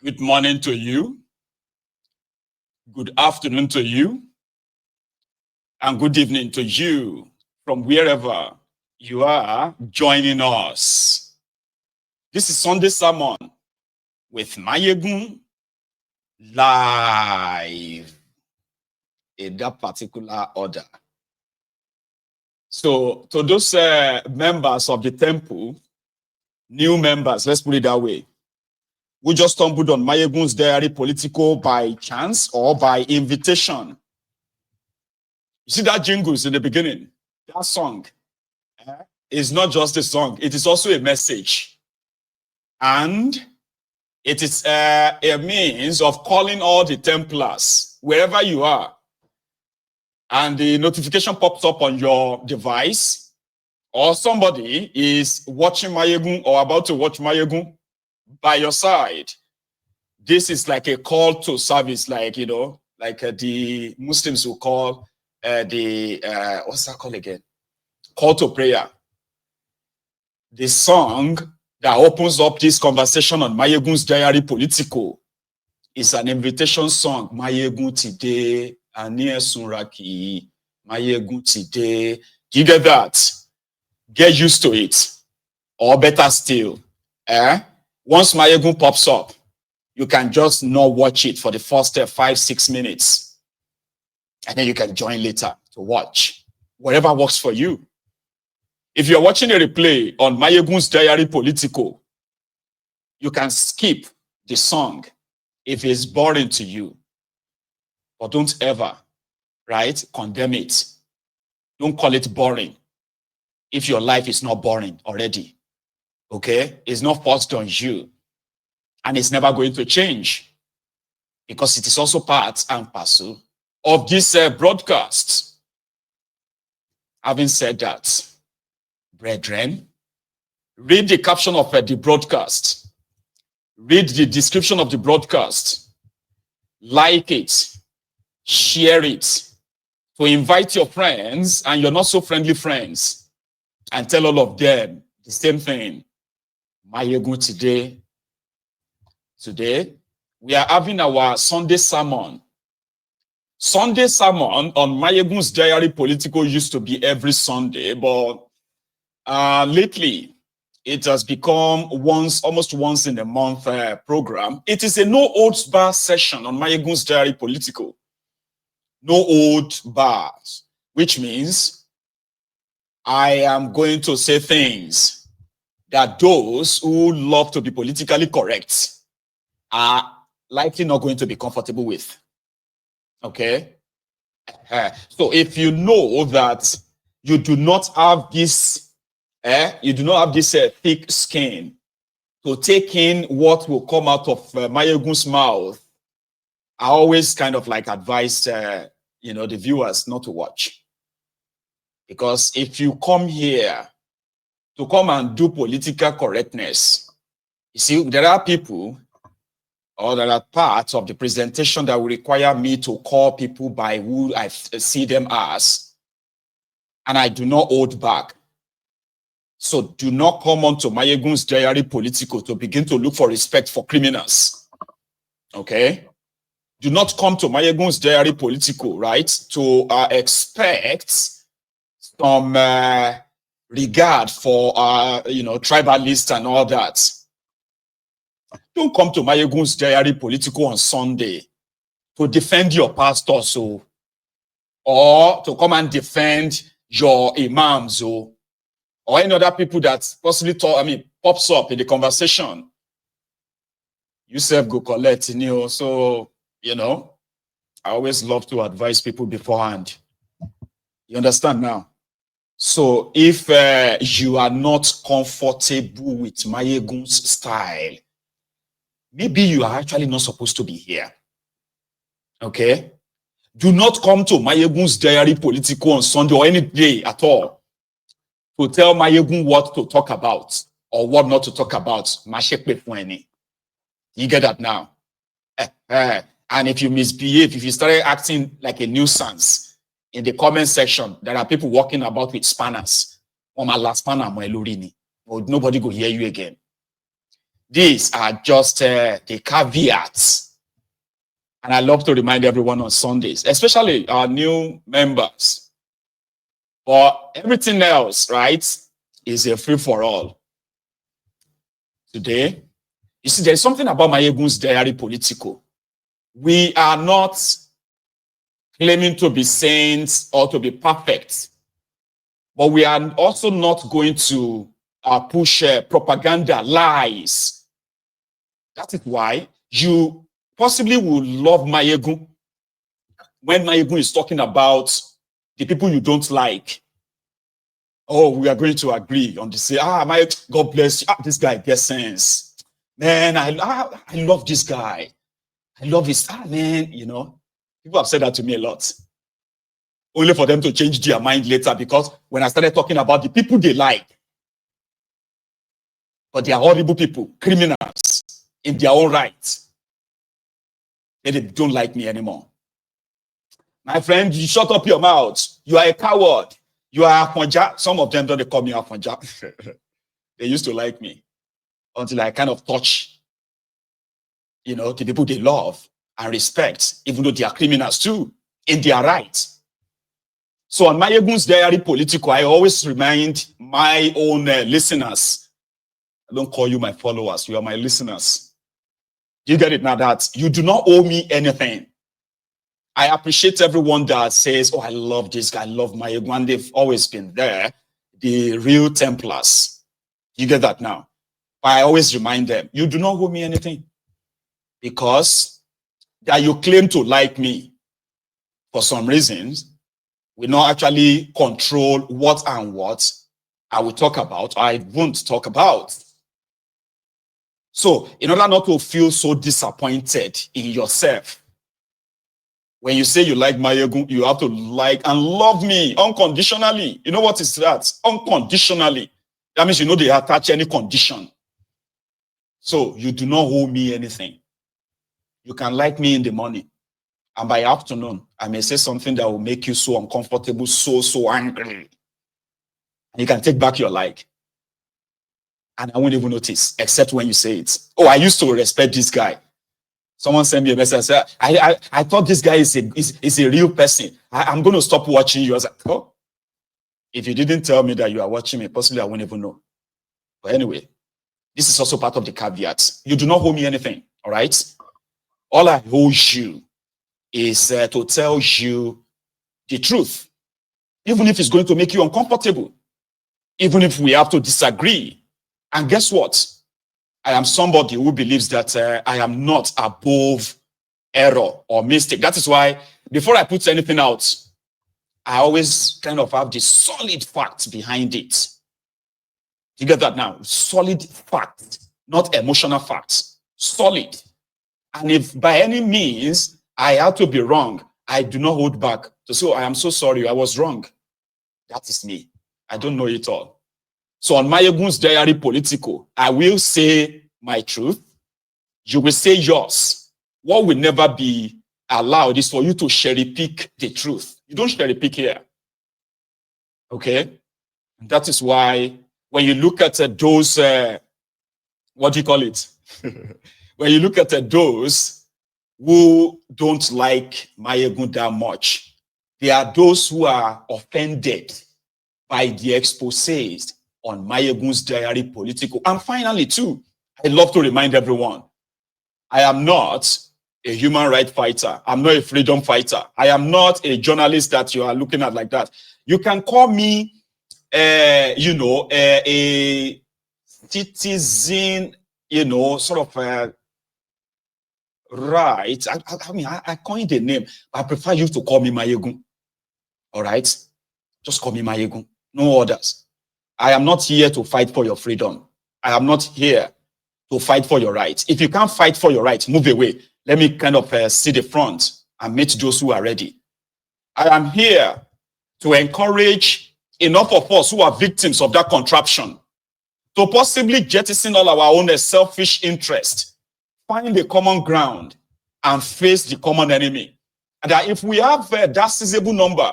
Good morning to you. Good afternoon to you. And good evening to you from wherever you are joining us. This is Sunday Sermon with Mayegun live in that particular order. So to those members of the temple, new members, let's put it that way, who just stumbled on Mayegun's diary political by chance or by invitation. You see that jingles in the beginning? That song is not just a song, it is also a message. And it is a means of calling all the Templars, wherever you are. And the notification pops up on your device, or somebody is watching Mayegun or about to watch Mayegun by your side. This is like a call to service, like, like the Muslims will call what's that called again? Call to prayer. The song that opens up this conversation on Mayegun's diary political is an invitation song. Mayegun today, Anie Sunraki, Mayegun today. Do you get that? Get used to it. Or better still, once Mayegun pops up, you can just not watch it for the first 5-6 minutes. And then you can join later to watch. Whatever works for you. If you're watching a replay on Mayegun's diary political, you can skip the song if it's boring to you. But don't ever, condemn it. Don't call it boring if your life is not boring already. Okay? It's not forced on you. And it's never going to change. Because it is also part and parcel of this broadcast. Having said that, brethren, read the caption of the broadcast. Read the description of the broadcast. Like it. Share it. To invite your friends and your not so friendly friends. And tell all of them the same thing. Mayegun today. Today, we are having our Sunday sermon. Sunday sermon on Mayegun's diary political used to be every Sunday, but lately it has become almost once in a month program. It is a no holds bar session on Mayegun's diary political. No holds bars, which means I am going to say things that those who love to be politically correct are likely not going to be comfortable with. Okay? So if you know that you do not have this, thick skin to take in what will come out of Mayegun's mouth, I always kind of like advise, the viewers not to watch. Because if you come here to come and do political correctness, you see, there are people or there are parts of the presentation that will require me to call people by who I see them as, and I do not hold back. So do not come on to Mayegun's diary political to begin to look for respect for criminals. Okay? Do not come to Mayegun's diary political, to expect some regard for, tribalists and all that. Don't come to Mayegun's diary political on Sunday to defend your pastors, or to come and defend your imams, or any other people that possibly pops up in the conversation. You self go collect, so, I always love to advise people beforehand. You understand now? So if you are not comfortable with Mayegun's style, maybe you are actually not supposed to be here. Okay? Do not come to Mayegun's diary political on Sunday or any day at all to tell Mayegun what to talk about or what not to talk about. You get that now? And if you misbehave, if you start acting like a nuisance in the comment section, there are people walking about with spanners. Nobody will hear you again. These are just the caveats. And I love to remind everyone on Sundays, especially our new members. But everything else, right, is a free-for-all. Today, you see, there's something about Mayegun's diary political. We are not claiming to be saints or to be perfect, but we are also not going to push propaganda, lies. That is why you possibly will love Mayegun when Mayegun is talking about the people you don't like. Oh, we are going to agree on this. Say, God bless you. This guy gets sense. Man, I love this guy. I love his, man, you know. People have said that to me a lot. Only for them to change their mind later, because when I started talking about the people they like, but they are horrible people, criminals in their own right, then they don't like me anymore. My friend, you shut up your mouth. You are a coward. You are Afonja. Some of them don't call me Afonja. They used to like me until I kind of touch, you know, the people they love and respect, even though they are criminals too, in their right. So on Mayegun's diary political, I always remind my own listeners. I don't call you my followers. You are my listeners. You get it now that you do not owe me anything. I appreciate everyone that says, oh, I love this guy, I love Mayegun. They've always been there. The real Templars. You get that now? But I always remind them, you do not owe me anything. Because that you claim to like me for some reasons will not actually control what and what I will talk about or I won't talk about. So, in order not to feel so disappointed in yourself, when you say you like Mayegun, you have to like and love me unconditionally. You know what is that? Unconditionally. That means you know they attach any condition. So, you do not owe me anything. You can like me in the morning. And by afternoon, I may say something that will make you so uncomfortable, so angry. And you can take back your like. And I won't even notice, except when you say it. Oh, I used to respect this guy. Someone sent me a message and said, I thought this guy is a real person. I'm going to stop watching you. I was like, oh, if you didn't tell me that you are watching me, possibly I won't even know. But anyway, this is also part of the caveat. You do not owe me anything, all right? All I owe you is to tell you the truth, even if it's going to make you uncomfortable, even if we have to disagree. And guess what? I am somebody who believes that I am not above error or mistake. That is why before I put anything out, I always kind of have the solid facts behind it. You get that now? Solid facts, not emotional facts. Solid. And if by any means I have to be wrong, I do not hold back to say, oh, I am so sorry, I was wrong. That is me. I don't know it all. So on Mayegun's diary political, I will say my truth. You will say yours. What will never be allowed is for you to cherry pick the truth. You don't cherry pick here. Okay? That is why when you look at those, what do you call it? When you look at those who don't like Mayegun that much, there are those who are offended by the exposés on Mayegun's diary political. And finally, too, I love to remind everyone, I am not a human rights fighter. I'm not a freedom fighter. I am not a journalist that you are looking at like that. You can call me, a citizen, sort of right. I coined the name. I prefer you to call me Mayegun. All right? Just call me Mayegun. No others. I am not here to fight for your freedom. I am not here to fight for your rights. If you can't fight for your rights, move away. Let me kind of see the front and meet those who are ready. I am here to encourage enough of us who are victims of that contraption to possibly jettison all our own selfish interest, find the common ground, and face the common enemy. And that if we have that sizable number,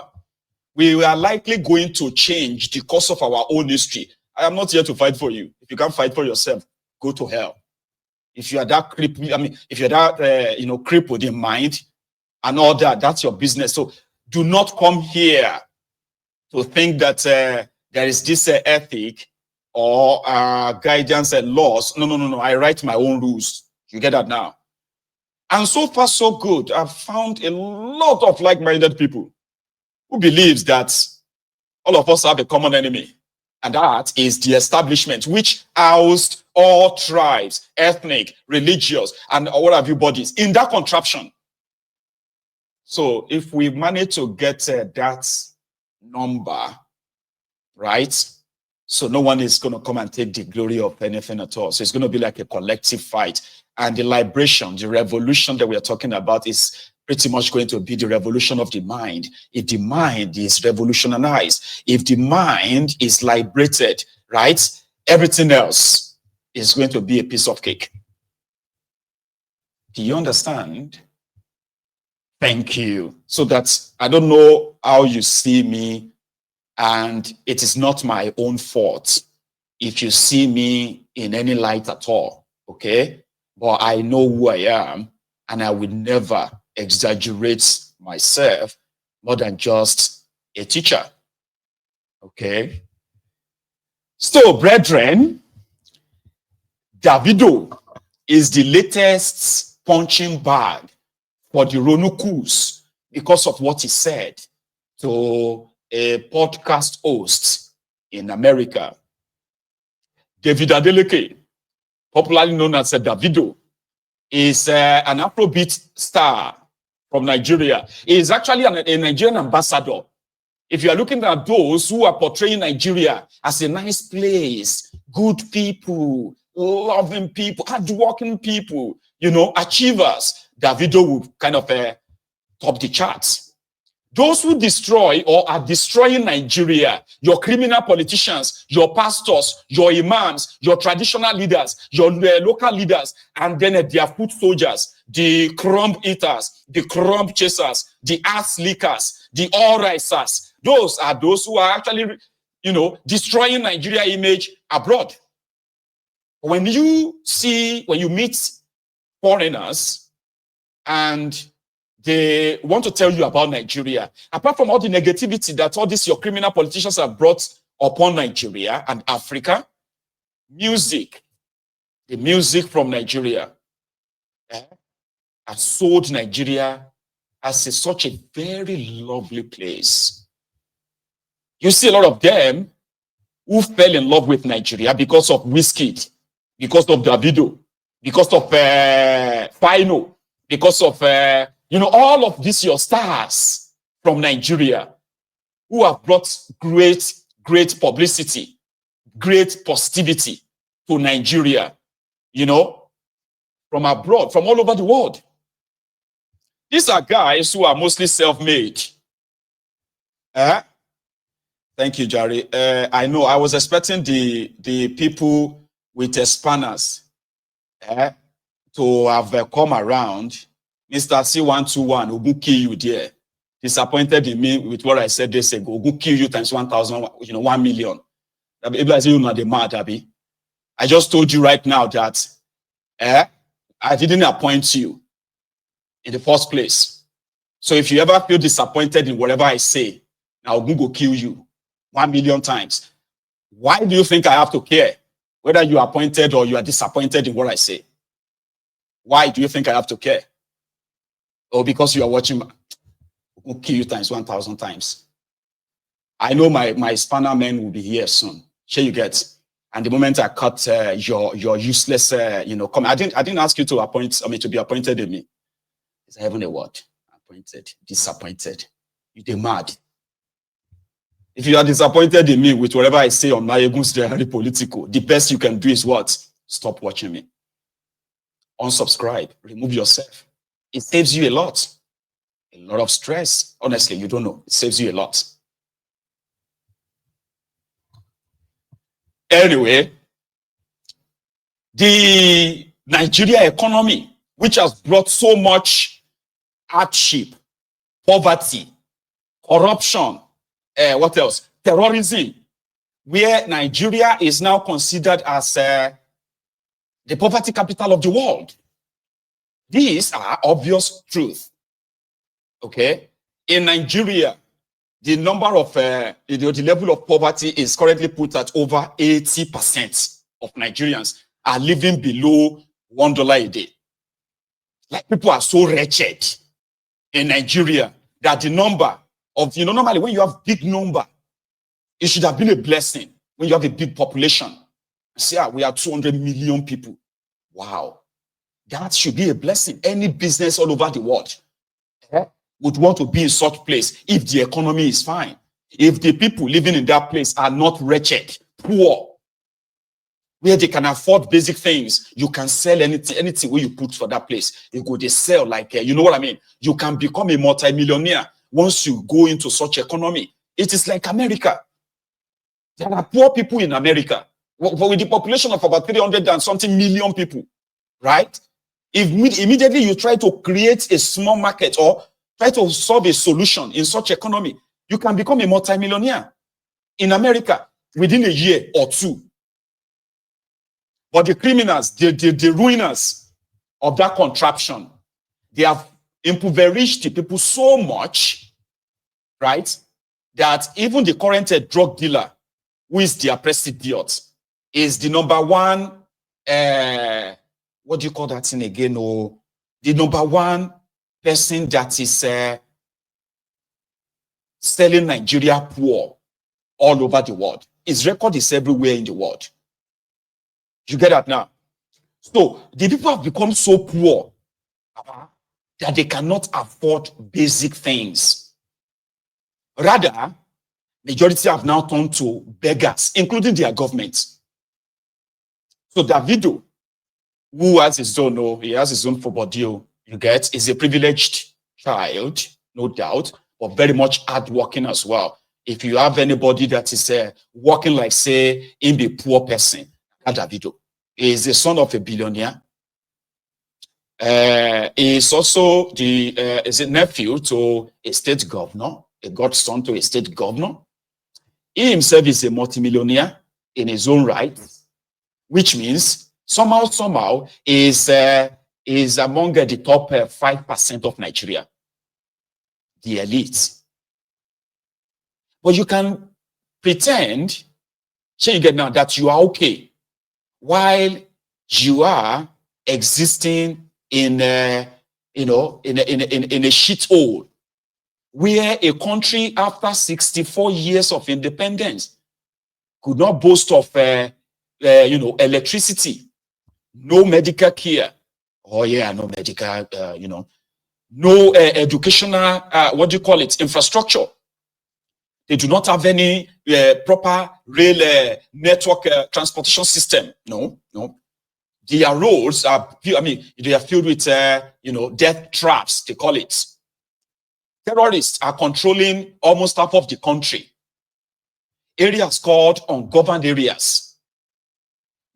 we are likely going to change the course of our own history. I am not here to fight for you. If you can't fight for yourself, go to hell. If you are that crippled, I mean, if you're that, crippled in mind and all that, that's your business. So do not come here to think that there is this ethic or guidance and laws. No. I write my own rules. You get that now? And so far, so good. I've found a lot of like-minded people who believes that all of us have a common enemy. And that is the establishment, which housed all tribes, ethnic, religious, and what have you bodies in that contraption. So if we manage to get that number, right? So no one is going to come and take the glory of anything at all. So it's going to be like a collective fight. And the liberation, the revolution that we are talking about is pretty much going to be the revolution of the mind. If the mind is revolutionized, if the mind is liberated, right, everything else is going to be a piece of cake. Do you understand? Thank you. So that I don't know how you see me, and it is not my own fault if you see me in any light at all, okay? But I know who I am, and I will never exaggerate myself more than just a teacher, okay? So, brethren, Davido is the latest punching bag for the Ronukus because of what he said to a podcast host in America. David Adeleke, popularly known as Davido, is an Afrobeat star from Nigeria. He is actually a Nigerian ambassador. If you are looking at those who are portraying Nigeria as a nice place, good people, loving people, hardworking people, achievers, Davido would kind of top the charts. Those who destroy or are destroying Nigeria, your criminal politicians, your pastors, your imams, your traditional leaders, your local leaders, and then their foot soldiers, the crumb eaters, the crumb chasers, the ass lickers, the all risers. Those are those who are actually, destroying Nigeria image abroad. When you meet foreigners and they want to tell you about Nigeria, apart from all the negativity that all these your criminal politicians have brought upon Nigeria and Africa, the music from Nigeria has sold Nigeria as such a very lovely place. You see a lot of them who fell in love with Nigeria because of Wizkid, because of Davido, because of Fino, because of all of these your stars from Nigeria who have brought great publicity, great positivity to Nigeria, from abroad, from all over the world. These are guys who are mostly self-made. Thank you, Jerry. I know I was expecting the people with spanners to have come around. Mr. C121, who will kill you there. Disappointed in me with what I said days ago. Who kill you times 1,000, 1 million. I just told you right now that I didn't appoint you in the first place. So if you ever feel disappointed in whatever I say, now Ogun go kill you 1 million times. Why do you think I have to care whether you are appointed or you are disappointed in what I say? Why do you think I have to care? Oh, because you are watching, will kill you times 1,000 times. I know my spanner men will be here soon. Sure you get. And the moment I cut your useless, comment, I didn't ask you to be appointed in me. It's heaven a word. Appointed, disappointed. You're mad. If you are disappointed in me with whatever I say on my Egun's Diary Political, the best you can do is what? Stop watching me. Unsubscribe. Remove yourself. It saves you a lot of stress. Honestly, you don't know. It saves you a lot. Anyway, the Nigeria economy, which has brought so much hardship, poverty, corruption, what else? Terrorism, where Nigeria is now considered as the poverty capital of the world. These are obvious truths. Okay? In Nigeria, the number of, the level of poverty is currently put at over 80% of Nigerians are living below $1 a day. Like, people are so wretched in Nigeria that the number of, normally when you have big number, it should have been a blessing when you have a big population. See, we are 200 million people. Wow. That should be a blessing. Any business all over the world would want to be in such place if the economy is fine. If the people living in that place are not wretched, poor, where they can afford basic things, you can sell anything where you put for that place. You go, they sell like, you know what I mean? You can become a multimillionaire once you go into such economy. It is like America. There are poor people in America, with the population of about 300 and something million people, right? If immediately you try to create a small market or try to solve a solution in such economy, you can become a multimillionaire in America within a year or two. But the criminals, the ruiners of that contraption, they have impoverished the people so much, right, that even the current drug dealer, who is their president, is the number one, what do you call that thing again? Oh, the number one person that is selling Nigeria poor all over the world. His record is everywhere in the world. You get that now? So the people have become so poor that they cannot afford basic things. Rather, majority have now turned to beggars, including their government. So Davido, who has his own, he has his own football deal, you get, is a privileged child, no doubt, but very much hardworking as well. If you have anybody that is working like, say, in the poor person, Davido is the son of a billionaire. He is also is a nephew to a state governor, a godson to a state governor. He himself is a multimillionaire in his own right, which means somehow is among the top 5% of Nigeria, the elite. But you can pretend, you get now, that you are okay while you are existing in a shithole where a country after 64 years of independence could not boast of electricity, no medical care. Oh yeah, no medical, no educational, infrastructure. They do not have any proper rail network transportation system. No. Their roads are, they are filled with, death traps, they call it. Terrorists are controlling almost half of the country. Areas called ungoverned areas.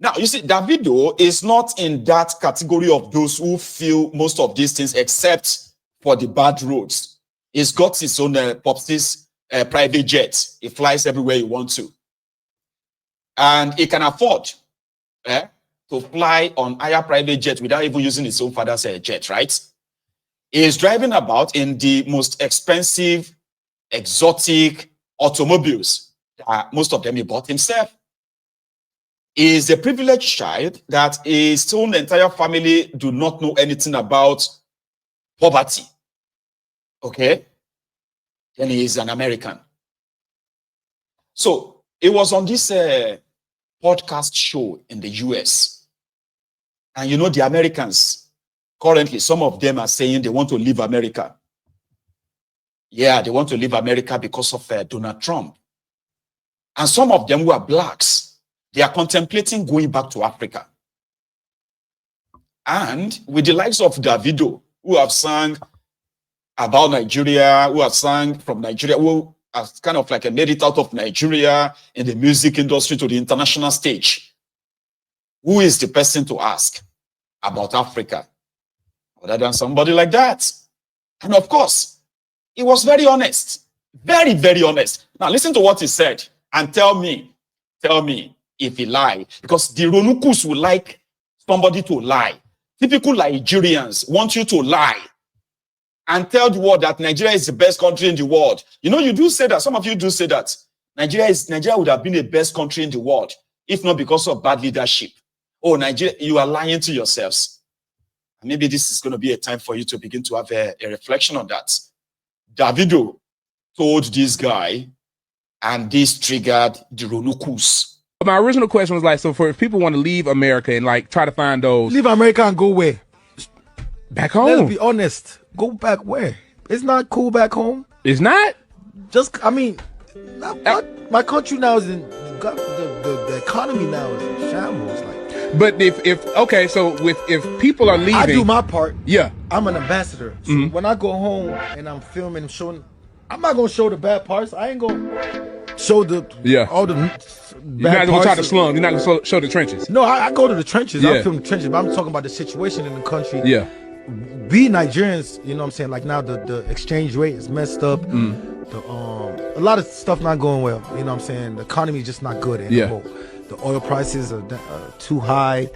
Now, you see, Davido is not in that category of those who feel most of these things except for the bad roads. He's got his own Popsy's private jet. He flies everywhere he wants to. And he can afford to fly on higher private jet without even using his own father's jet, right? He is driving about in the most expensive, exotic automobiles. Most of them he bought himself. He is a privileged child that his own entire family do not know anything about poverty. Okay? Then he is an American. So it was on this podcast show in the US. And the Americans, currently, some of them are saying they want to leave America. Yeah, they want to leave America because of Donald Trump. And some of them who are blacks, they are contemplating going back to Africa. And with the likes of Davido, who have sung about Nigeria, who have sung from Nigeria, who have kind of like made it out of Nigeria in the music industry to the international stage, who is the person to ask about Africa other than somebody like that? And of course, he was very honest, very, very honest. Now listen to what he said and tell me if he lied, because the Ronukus will like somebody to lie. Typical Nigerians want you to lie and tell the world that Nigeria is the best country in the world. You know, you do say that. Some of you do say that. Nigeria would have been the best country in the world if not because of bad leadership. Oh, Nigeria, you are lying to yourselves. Maybe this is going to be a time for you to begin to have a reflection on that. Davido told this guy, and this triggered the Ronukus. My original question was like, so for if people want to leave America and like try to find those, leave America and go where? Back home. Let's be honest. Go back where? It's not cool back home. It's not. Just, I mean, my country now is in the economy now is in shambles. Like, but if okay, so if people are leaving, I do my part. Yeah, I'm an ambassador. So when I go home and I'm filming and showing, I'm not gonna show the bad parts. I ain't gonna show all the bad parts. You're not gonna try to slum. You're not gonna show the trenches. No, I go to the trenches. Yeah. I film the trenches, but I'm talking about the situation in the country. Yeah. We Nigerians, you know what I'm saying? Like now the exchange rate is messed up. A lot of stuff not going well. You know what I'm saying? The economy is just not good anymore. Yeah. The oil prices are too high.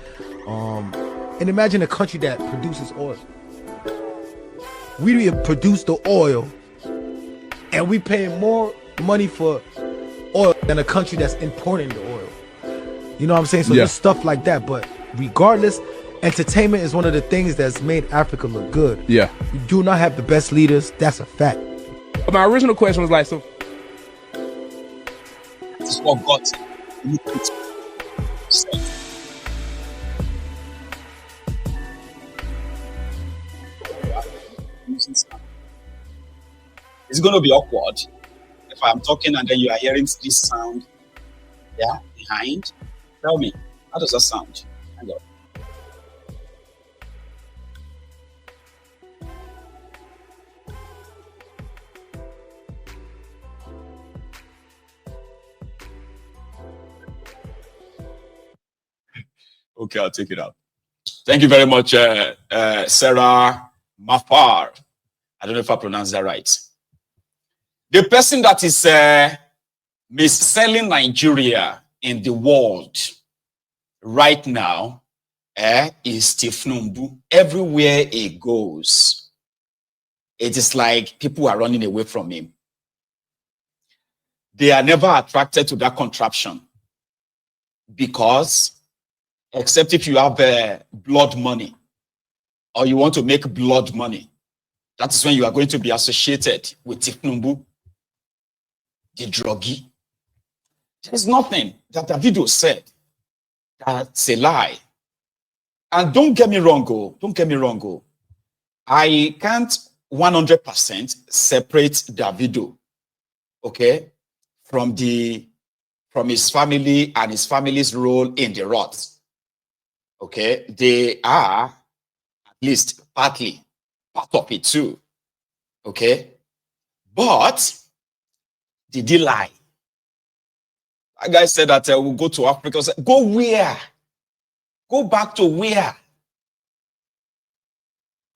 And imagine a country that produces oil. We produce the oil, and we pay more money for oil than a country that's importing the oil. You know what I'm saying? So there's stuff like that. But regardless, entertainment is one of the things that's made Africa look good. Yeah. We do not have the best leaders. That's a fact. My original question was like, so this is what God said. It's going to be awkward if I'm talking and then you are hearing this sound behind. Tell me, how does that sound? Hang on. Okay, I'll take it out. Thank you very much, Sarah Mafar. I don't know if I pronounced that right. The person that is mis-selling Nigeria in the world right now is Tinubu. Everywhere he goes, it is like people are running away from him. They are never attracted to that contraption because except if you have blood money or you want to make blood money. That is when you are going to be associated with Tinubu, the druggie. There is nothing that Davido said that's a lie. And don't get me wrong, I can't 100% separate Davido, okay, from his family and his family's role in the rot. Okay, they are at least partly part of it too. Okay, but did he lie? That guy said that we'll go to Africa. Go where? Go back to where?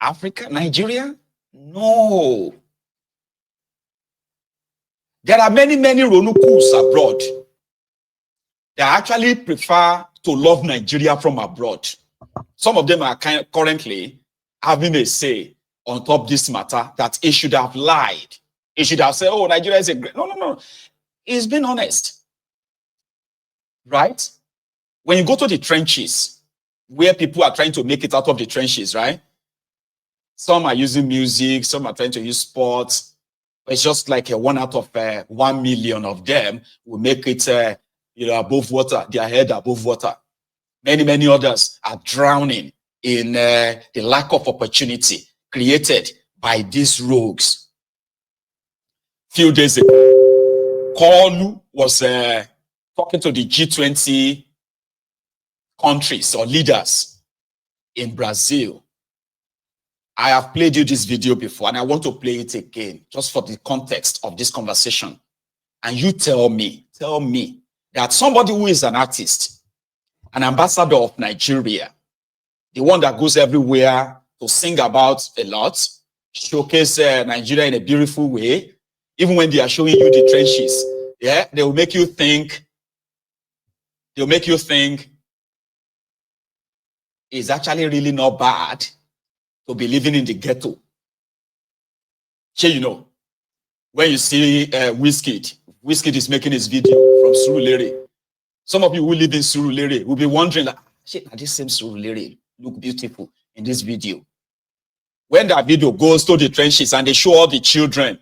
Africa, Nigeria? No. There are many Ronukus abroad. They actually prefer to love Nigeria from abroad. Some of them are currently having a say on top this matter that he should have lied. He should have said, oh, Nigeria is a great... No. He's been honest. Right? When you go to the trenches, where people are trying to make it out of the trenches, right? Some are using music, some are trying to use sports. It's just like a 1 out of 1 million of them will make it above water, their head above water. Many others are drowning in the lack of opportunity created by these rogues. Few days ago, Kolu was talking to the G20 countries or leaders in Brazil. I have played you this video before and I want to play it again just for the context of this conversation. And you tell me that somebody who is an artist, an ambassador of Nigeria, the one that goes everywhere to sing about a lot, showcase Nigeria in a beautiful way, even when they are showing you the trenches, they will make you think, it's actually really not bad to be living in the ghetto. Sure, you know, when you see Wizkid is making his video from Surulere. Some of you who live in Surulere will be wondering, like, shit, this same Surulere look beautiful in this video. When that video goes to the trenches and they show all the children